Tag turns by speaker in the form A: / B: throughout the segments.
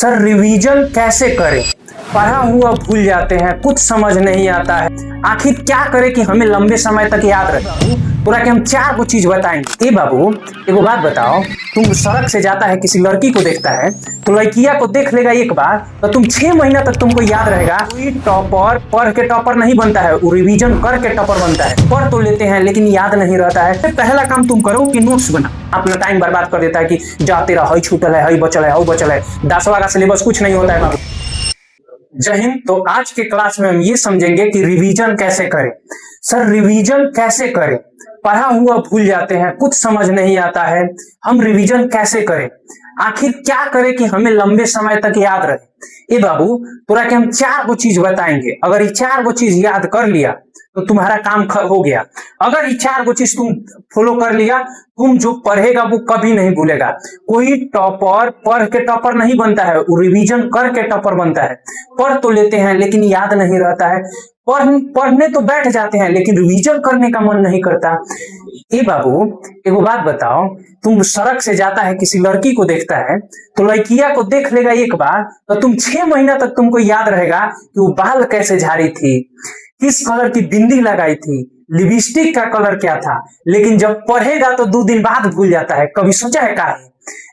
A: Sir revision कैसे करें? पढ़ा हुआ भूल जाते हैं, कुछ समझ नहीं आता है। आखिर क्या करें कि हमें लंबे समय तक याद रहे? पूरा कि हम 4 को चीज बताएंगे। ए बाबू, एगो बात बताओ, तुम सड़क से जाता है, किसी लड़की को देखता है, तो लड़किया को देख लेगा एक बार तो तुम 6 महीना तक तुमको याद रहेगा। कोई टॉपर पढ़ के टॉपर नहीं बनता है, वो रिवीजन करके टॉपर बनता है। पढ़ तो लेते हैं लेकिन याद नहीं रहता है। तो पहला काम तुम करो कि नोट्स बना। अपना टाइम बर्बाद कर देता है कि जा तेरा हई छूटल है, हई बचल है, हई बचल है। 10वां का सिलेबस कुछ नहीं होता है बाबू। जय हिंद। तो आज के क्लास में हम ये समझेंगे कि रिवीजन कैसे करें। सर रिवीजन कैसे करें? पढ़ा हुआ भूल जाते हैं, कुछ समझ नहीं आता है। हम रिवीजन कैसे करें? आखिर क्या करें कि हमें लंबे समय तक याद रहे? ए बाबू, तोरा के हम 4 को चीज बताएंगे। अगर ये 4 को चीज याद कर लिया तो तुम्हारा काम हो गया। अगर ये 4 को चीज तुम फॉलो कर लिया, तुम जो पढ़ेगा वो कभी नहीं भूलेगा। कोई टॉपर पढ़ के टॉपर नहीं बनता है, वो रिवीजन करके टॉपर बनता है। पढ़ तो लेते हैं लेकिन याद नहीं रहता है। पढ़ने तो बैठ जाते हैं लेकिन रिवीजन करने का मन नहीं करता। ए बाबू, एगो बात बताओ, तुम सड़क से जाता है, किसी लड़की को देखता है, तो लड़किया को देख लेगा एक बार तो तुम 6 महीना तक तुमको याद रहेगा कि वो बाल कैसे झाड़ी थी, किस कलर की बिंदी लगाई थी, लिपस्टिक का कलर क्या था। लेकिन जब पढ़ेगा तो 2 दिन बाद भूल जाता है। कभी सोचा है काहे?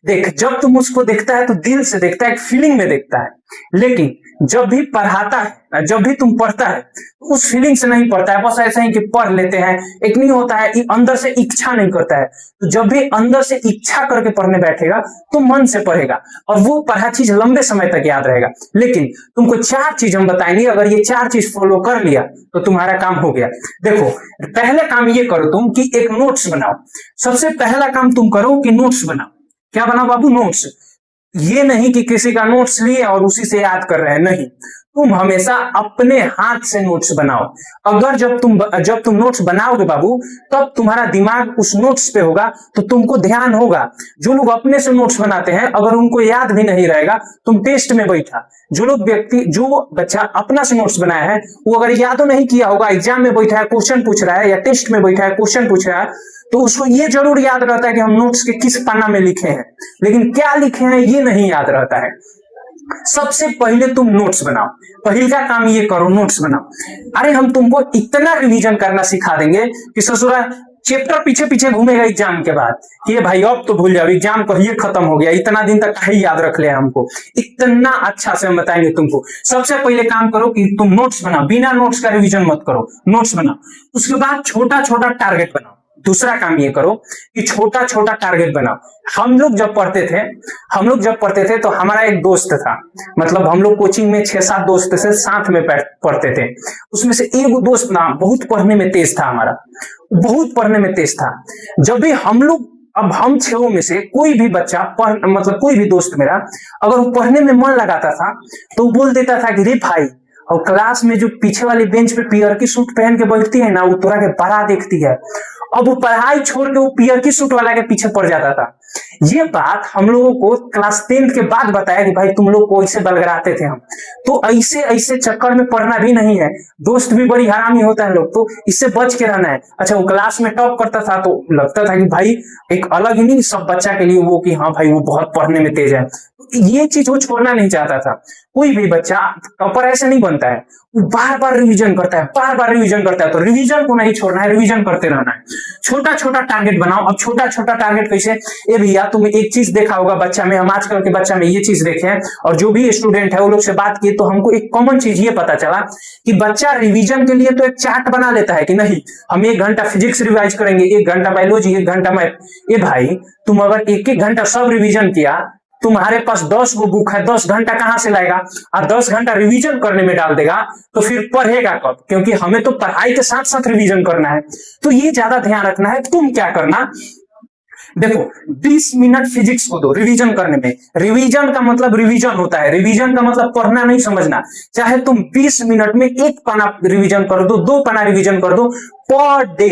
A: देख, जब तुम उसको देखता है तो दिल से देखता है, एक फीलिंग में देखता है। लेकिन जब भी पढ़ाता है, जब भी तुम पढ़ता है, उस फीलिंग से नहीं पढ़ता है, बस ऐसा ही कि पढ़ लेते हैं। एक नहीं होता है, अंदर से इच्छा नहीं करता है। तो जब भी अंदर से इच्छा करके पढ़ने बैठेगा तो मन से पढ़ेगा और वो पढ़ा चीज लंबे समय तक याद रहेगा। लेकिन तुमको 4 चीज हम बताएंगे, अगर ये 4 चीज फॉलो कर लिया तो तुम्हारा काम हो गया। देखो, पहले काम ये करो तुम कि एक नोट्स बनाओ। सबसे पहला काम तुम करो कि नोट्स बनाओ। क्या बनाओ बाबू? नोट्स। ये नहीं कि किसी का नोट्स लिए और उसी से याद कर रहे हैं, नहीं। तुम हमेशा अपने हाथ से नोट्स बनाओ। अगर जब तुम नोट्स बनाओगे बाबू, तब तुम्हारा दिमाग उस नोट्स पे होगा तो तुमको ध्यान होगा। जो लोग अपने से नोट्स बनाते हैं, अगर उनको याद भी नहीं रहेगा, तुम टेस्ट में बैठा, जो बच्चा अपना से नोट्स बनाया है, वो अगर याद नहीं किया होगा, एग्जाम में बैठा है क्वेश्चन पूछ रहा है, या टेस्ट में बैठा है क्वेश्चन पूछ रहा है, तो उसको ये जरूर याद रहता है कि हम नोट्स के किस पन्ना में लिखे हैं, लेकिन क्या लिखे हैं ये नहीं याद रहता है। सबसे पहले तुम नोट्स बनाओ। पहला काम ये करो, नोट्स बनाओ। अरे हम तुमको इतना रिवीजन करना सिखा देंगे कि ससुरा चैप्टर पीछे पीछे घूमेगा एग्जाम के बाद कि ये भाई अब तो भूल जाओ, एग्जाम कहिए खत्म हो गया, इतना दिन तक कहीं याद रख ले हमको। इतना अच्छा से हम बताएंगे तुमको। सबसे पहले काम करो कि तुम नोट्स बनाओ। बिना नोट्स का रिवीजन मत करो, नोट्स बनाओ। उसके बाद छोटा छोटा टारगेट बनाओ। दूसरा काम ये करो कि छोटा छोटा टारगेट बनाओ। हम लोग जब पढ़ते थे तो हमारा एक दोस्त था, मतलब हम लोग कोचिंग में 6-7 दोस्त से साथ में पढ़ते थे। उसमें से एक दोस्त ना बहुत पढ़ने में तेज था, हमारा बहुत पढ़ने में तेज था। जब भी हम 6 में से कोई भी बच्चा मतलब कोई भी दोस्त मेरा अगर वो पढ़ने में मन लगाता था तो वो बोल देता था कि रे भाई, और क्लास में जो पीछे वाली बेंच पे पियर की सूट पहन के बैठती है ना, वो तोरा के बड़ा देखती है। अब वो पढ़ाई छोड़ के वो पियर की सूट वाला के पीछे पड़ जाता था। ये बात हम लोगों को क्लास 10th के बाद बताया कि भाई तुम लोग को ऐसे बलगराते थे हम। तो ऐसे चक्कर में पढ़ना भी नहीं है। दोस्त भी बड़ी हरामी होता है लोग, तो इससे बच के रहना है। अच्छा, वो क्लास में टॉप करता था तो लगता था कि भाई एक अलग ही नहीं सब बच्चा के लिए वो कि हाँ भाई वो बहुत पढ़ने में तेज है। ये चीज वो छोड़ना नहीं चाहता था। कोई भी बच्चा टॉपर ऐसे नहीं बनता है, वो बार बार रिवीजन करता है। तो रिवीजन को नहीं छोड़ना है, रिवीजन करते रहना है। छोटा छोटा टारगेट बनाओ। अब छोटा छोटा टारगेट कैसे? ए भैया, तुम एक चीज देखा होगा बच्चा में, हम आजकल के बच्चा में ये चीज देखे हैं, और जो भी स्टूडेंट है वो लोग से बात किए तो हमको एक कॉमन चीज ये पता चला कि बच्चा रिवीजन के लिए तो एक चार्ट बना लेता है कि नहीं हम 1 घंटा फिजिक्स रिवाइज करेंगे, 1 घंटा बायोलॉजी, 1 घंटा मैथ। ए भाई, तुम अगर 1-1 घंटा सब रिवीजन किया, तुम्हारे पास 10 गो बुक है, 10 घंटा कहां से लाएगा? और 10 घंटा रिवीजन करने में डाल देगा तो फिर पढ़ेगा कब? क्योंकि हमें तो पढ़ाई के साथ साथ रिवीजन करना है। तो ये ज्यादा ध्यान रखना है। तुम क्या करना, देखो 20 मिनट फिजिक्स को दो रिवीजन करने में। रिवीजन का मतलब रिवीजन होता है, रिवीजन का मतलब पढ़ना नहीं समझना। चाहे तुम 20 मिनट में 1 पन्ना रिवीजन कर दो, 2 पन्ना रिवीजन कर दो, पर डे,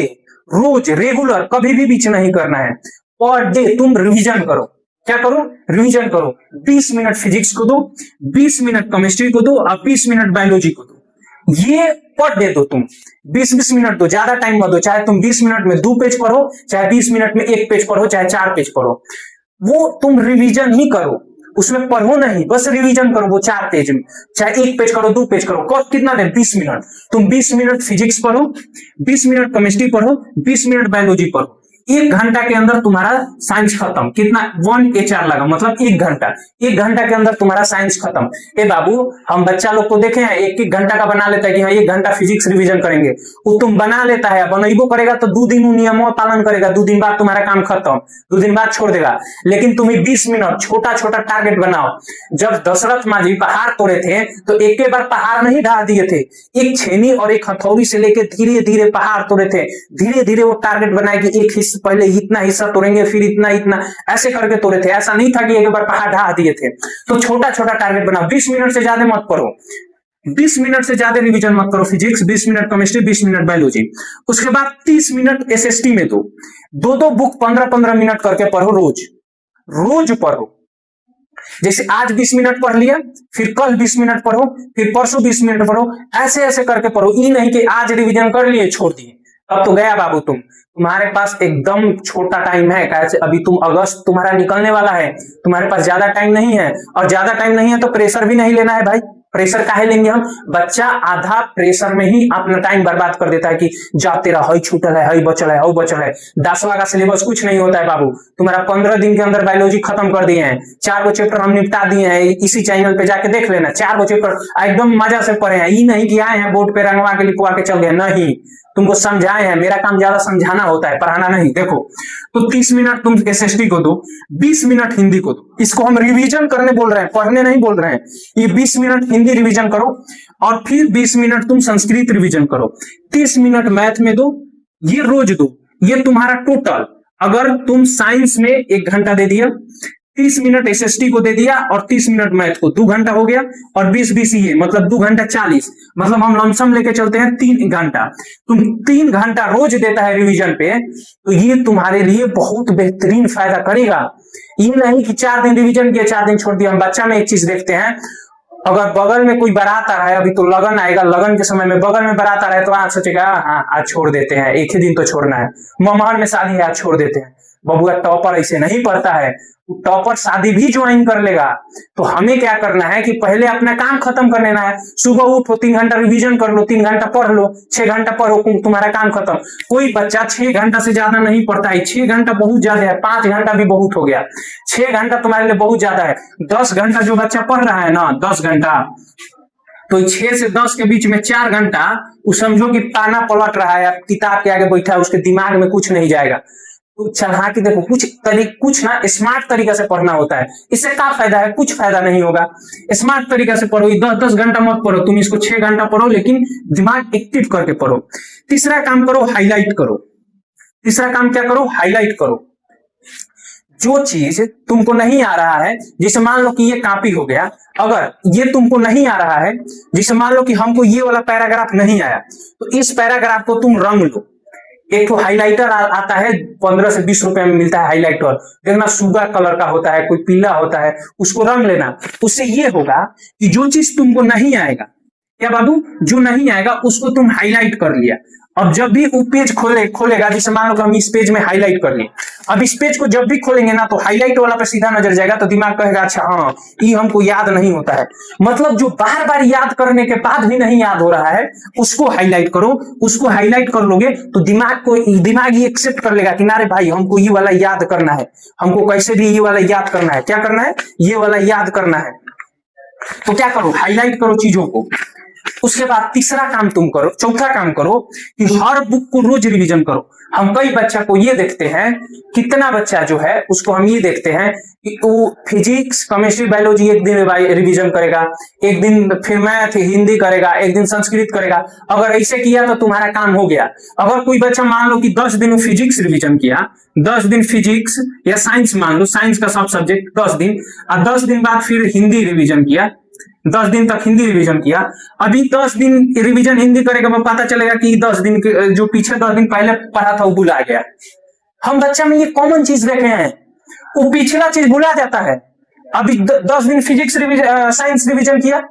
A: रोज रेगुलर, कभी भी बीच नहीं करना है। पर डे तुम रिवीजन करो। क्या करो? रिवीजन करो। 20 मिनट फिजिक्स को दो, 20 मिनट केमिस्ट्री को दो और 20 मिनट बायोलॉजी को दो। ये पर डे दो तुम। 20-20 मिनट दो, ज्यादा टाइम मत दो। चाहे तुम 20 मिनट में 2 पेज पढ़ो, चाहे 20 मिनट में 1 पेज पढ़ो, चाहे 4 पेज पढ़ो, वो तुम रिवीजन ही करो। उसमें पढ़ो नहीं, बस रिवीजन करो वो 4 पेज में, चाहे 1 पेज करो 2 पेज करो, कितना देर 20 मिनट। तुम 20 मिनट फिजिक्स पढ़ो, 20 मिनट केमिस्ट्री पढ़ो, 20 मिनट बायोलॉजी पढ़ो, 1 घंटा के अंदर तुम्हारा साइंस खत्म। कितना 1 HR लगा, मतलब 1 घंटा, 1 घंटा के अंदर तुम्हारा साइंस खत्म। ए बाबू, हम बच्चा लोग को देखे हैं 1-1 घंटा का बना लेता है कि हाँ 1 घंटा फिजिक्स रिवीजन करेंगे, वो तुम बना लेता है, बनइबो करेगा तो 2 दिन नियमों पालन करेगा, 2 दिन बाद तुम्हारा काम खत्म, 2 दिन बाद छोड़ देगा। लेकिन तुम्हें 20 मिनट छोटा छोटा टारगेट बनाओ। जब दशरथ मांझी पहाड़ तोड़े थे तो एक के बार पहाड़ नहीं ढा दिए थे, एक छेनी और एक हथौड़ी से लेकर धीरे धीरे पहाड़ तोड़े थे। धीरे धीरे वो टारगेट बनाए कि एक हिस्सा, पहले इतना हिस्सा तोड़ेंगे, फिर इतना इतना, ऐसे करके तोड़े थे। ऐसा नहीं था कि एक बार पहाड़ ढा दिए थे। तो छोटा छोटा टारगेट बनाओ, 20 मिनट से ज्यादा मत पढ़ो, 20 मिनट से ज्यादा रिवीजन मत करो physics, 20 minute chemistry, 20 minute biology. उसके बाद 30 मिनट SST में दो, 2 बुक 15-15 मिनट करके पढ़ो, रोज रोज पढ़ो। जैसे आज 20 मिनट पढ़ लिया, फिर कल 20 मिनट पढ़ो, फिर परसों 20 मिनट पढ़ो, ऐसे ऐसे करके पढ़ो। ये नहीं कि आज रिवीजन कर लिए छोड़ दिए, अब तो गया बाबू। तुम्हारे पास एकदम छोटा टाइम है, कैसे अभी तुम अगस्त तुम्हारा निकलने वाला है, तुम्हारे पास ज्यादा टाइम नहीं है, और ज्यादा टाइम नहीं है तो प्रेशर भी नहीं लेना है भाई। प्रेशर काहे लेंगे हम? बच्चा आधा प्रेशर में ही अपना टाइम बर्बाद कर देता है कि जा तेरा हई छूटल है, हई बचल है, हई बचल है। 10वां का सिलेबस कुछ नहीं होता है बाबू, तुम्हारा 15 दिन के अंदर बायोलॉजी खत्म कर दिए हैं, 4 गो चैप्टर हम निपटा दिए हैं, इसी चैनल पे जाके देख लेना, 4 गो चैप्टर एकदम मजा से पढ़े हैं। ये नहीं कि आए हैं बोर्ड पे रंगवा के लिखवा के चल गए, नहीं, तुमको समझाए हैं। मेरा काम ज्यादा समझाना होता है, पढ़ाना नहीं। देखो, तो 30 मिनट तुम SST को दो, 20 मिनट हिंदी को दो। इसको हम रिवीजन करने बोल रहे हैं, पढ़ने नहीं बोल रहे हैं। ये 20 मिनट हिंदी रिवीजन करो, और फिर 20 मिनट तुम संस्कृत रिवीजन करो, 30 मिनट मैथ में दो, ये रोज दो। ये तुम्हारा टोटल, अगर तुम साइंस में 1 घंटा दे दिया, 30 मिनट SST को दे दिया, और 30 मिनट मैथ को, 2 घंटा हो गया, और 20-20 ये मतलब 2 घंटा 40, मतलब हम लमसम लेके चलते हैं 3 घंटा। तुम 3 घंटा रोज देता है रिवीजन पे, तो ये तुम्हारे लिए बहुत बेहतरीन फायदा करेगा। ये नहीं कि 4 दिन रिवीजन किया, 4 दिन छोड़ दिया। हम बच्चा में एक चीज देखते हैं, अगर बगल में कोई बारात आ रहा है, अभी तो लगन आएगा, लगन के समय में बगल में बारात आ रहा है, तो आज सोचेगा हाँ आज छोड़ देते हैं, एक ही दिन तो छोड़ना है। ममहर में शादी है, आज छोड़ देते हैं। बबुआ टॉपर ऐसे नहीं पढ़ता है, टॉपर शादी भी ज्वाइन कर लेगा। तो हमें क्या करना है कि पहले अपना काम खत्म कर लेना है। सुबह उठो, 3 घंटा रिवीजन कर लो, 3 घंटा पढ़ लो, 6 घंटा पढ़ो, तुम्हारा काम खत्म। कोई बच्चा 6 घंटा से ज्यादा नहीं पढ़ता है, 6 घंटा बहुत ज्यादा है, 5 घंटा भी बहुत हो गया। 6 घंटा तुम्हारे लिए बहुत ज्यादा है। 10 घंटा जो बच्चा पढ़ रहा है ना, 10 घंटा, तो 6 से 10 के बीच में 4 घंटा वो समझो कि ताना पलट रहा है, किताब के आगे बैठा है, उसके दिमाग में कुछ नहीं जाएगा। तो चढ़ा के देखो, कुछ ना स्मार्ट तरीका से पढ़ना होता है। इससे क्या फायदा है? कुछ फायदा नहीं होगा। स्मार्ट तरीका से पढ़ो, 10-10 घंटा मत पढ़ो, तुम इसको 6 घंटा पढ़ो, लेकिन दिमाग एक्टिव करके पढ़ो। तीसरा काम करो, हाईलाइट करो। तीसरा काम क्या करो? हाईलाइट करो। जो चीज तुमको नहीं आ रहा है, जैसे मान लो कि ये कॉपी हो गया, अगर ये तुमको नहीं आ रहा है, जैसे मान लो कि हमको ये वाला पैराग्राफ नहीं आया, तो इस पैराग्राफ को तुम रंग लो। एक तो हाइलाइटर आता है, 15 से 20 रुपए में मिलता है हाइलाइटर। देखना, सुगा कलर का होता है, कोई पीला होता है, उसको रंग लेना। उससे ये होगा कि जो चीज तुमको नहीं आएगा, क्या बाबू, जो नहीं आएगा उसको तुम हाईलाइट कर लिया। अब जब भी वो पेज खोलेगा, जैसे मान लो कि हम इस पेज में हाईलाइट कर लिए, अब इस पेज को जब भी खोलेंगे ना, तो हाईलाइट वाला पे सीधा नजर जाएगा, तो दिमाग कहेगा अच्छा हाँ ये हमको याद नहीं होता है। मतलब जो बार बार याद करने के बाद भी नहीं याद हो रहा है, उसको हाईलाइट करो। उसको हाईलाइट कर लोगे तो दिमाग ये एक्सेप्ट कर लेगा कि ना रे भाई, हमको ये वाला याद करना है, हमको कैसे भी ये वाला याद करना है। क्या करना है? ये वाला याद करना है। तो क्या करो? हाईलाइट करो चीजों को। उसके बाद तीसरा काम तुम करो, चौथा काम करो कि हर बुक को रोज रिवीजन करो। हम कई बच्चा को ये देखते हैं, कितना बच्चा जो है उसको हम ये देखते हैं कि वो फिजिक्स, केमिस्ट्री, बायोलॉजी एक दिन रिवीजन करेगा, एक दिन फिर मैथ, हिंदी करेगा, एक दिन संस्कृत करेगा। अगर ऐसे किया तो तुम्हारा काम हो गया। अगर कोई बच्चा मान लो कि 10 दिन फिजिक्स रिवीजन किया, 10 दिन फिजिक्स या साइंस, मान लो साइंस का सब सब्जेक्ट 10 दिन, और 10 दिन बाद फिर हिंदी रिवीजन किया, 10 दिन तक हिंदी रिवीजन किया। अभी 10 दिन रिवीजन हिंदी करेगा, पता चलेगा कि 10 दिन जो पीछे 10 दिन पहले पढ़ा था वो भुला गया। हम बच्चा में ये कॉमन चीज देखे हैं, वो पिछला चीज भुला जाता है। अभी 10 दिन फिजिक्स साइंस रिवीजन किया,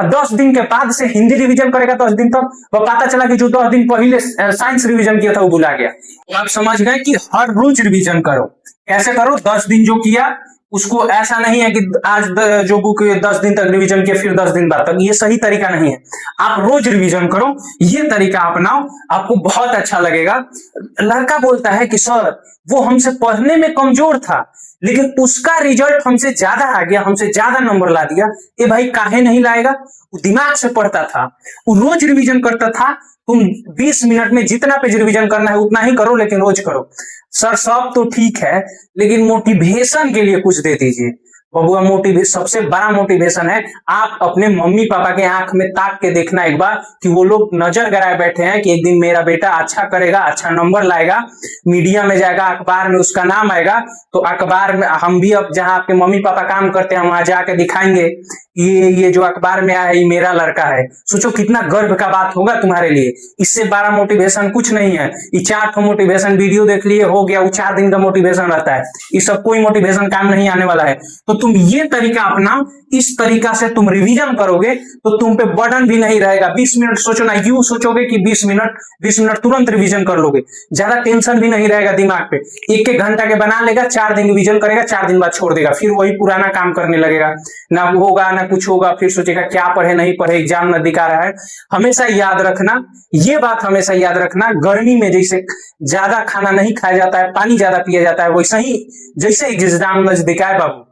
A: 10 दिन के बाद से हिंदी रिवीजन करेगा 10 दिन तक, वो पता चला कि जो 10 दिन पहले साइंस रिवीजन किया था वो भुला गया। तो आप समझ गए कि हर रोज रिवीजन करो। कैसे करो? 10 दिन जो किया उसको ऐसा नहीं है कि आज जो बुक 10 दिन तक रिवीजन किया फिर 10 दिन बाद तक, ये सही तरीका नहीं है। आप रोज रिवीजन करो, ये तरीका अपनाओ, आपको बहुत अच्छा लगेगा। लड़का बोलता है कि सर वो हमसे पढ़ने में कमजोर था लेकिन उसका रिजल्ट हमसे ज्यादा आ गया, हमसे ज्यादा नंबर ला दिया। ए भाई काहे नहीं लाएगा? वो दिमाग से पढ़ता था, वो रोज रिवीजन करता था। तुम 20 मिनट में जितना पेज रिवीजन करना है उतना ही करो, लेकिन रोज करो। सर सब तो ठीक है लेकिन मोटिवेशन के लिए कुछ दे दीजिए। बबुआ मोटिवेशन, सबसे बड़ा मोटिवेशन है आप अपने मम्मी पापा के आंख में ताक के देखना एक बार कि वो लोग नजर गड़ाए बैठे हैं कि एक दिन मेरा बेटा अच्छा करेगा, अच्छा नंबर लाएगा, मीडिया में जाएगा, अखबार में उसका नाम आएगा। तो अखबार में हम भी अब जहां आपके मम्मी पापा काम करते हैं वहां जाके दिखाएंगे ये जो अखबार में आया है ये मेरा लड़का है। सोचो कितना गर्व का बात होगा तुम्हारे लिए। इससे बड़ा मोटिवेशन कुछ नहीं है। ये 4 मोटिवेशन वीडियो देख लिए हो गया, वो 4 दिन का मोटिवेशन रहता है। ये सब कोई मोटिवेशन काम नहीं आने वाला है। तो तुम ये तरीका अपनाओ, इस तरीका से तुम रिवीजन करोगे तो तुम पे बर्डन भी नहीं रहेगा। 20 मिनट सोचो ना, यूं सोचोगे कि 20 मिनट तुरंत रिवीजन कर लोगे, ज्यादा टेंशन भी नहीं रहेगा दिमाग पे। 1-1 घंटा के बना लेगा, 4 दिन रिवीजन करेगा, 4 दिन बाद छोड़ देगा, फिर वही पुराना काम करने लगेगा। ना होगा ना कुछ होगा, फिर सोचेगा क्या पढ़े नहीं पढ़े, एग्जाम नजदीक आ रहा है। हमेशा याद रखना, ये बात हमेशा याद रखना, गर्मी में जैसे ज्यादा खाना नहीं खाया जाता है, पानी ज्यादा पिया जाता है, वैसे ही जैसे एग्जाम नजदीक आए बाबू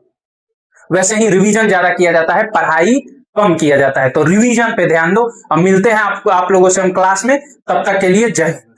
A: वैसे ही रिवीजन ज्यादा किया जाता है, पढ़ाई कम किया जाता है। तो रिवीजन पे ध्यान दो। अब मिलते हैं आप लोगों से हम क्लास में, तब तक के लिए जय हिंद।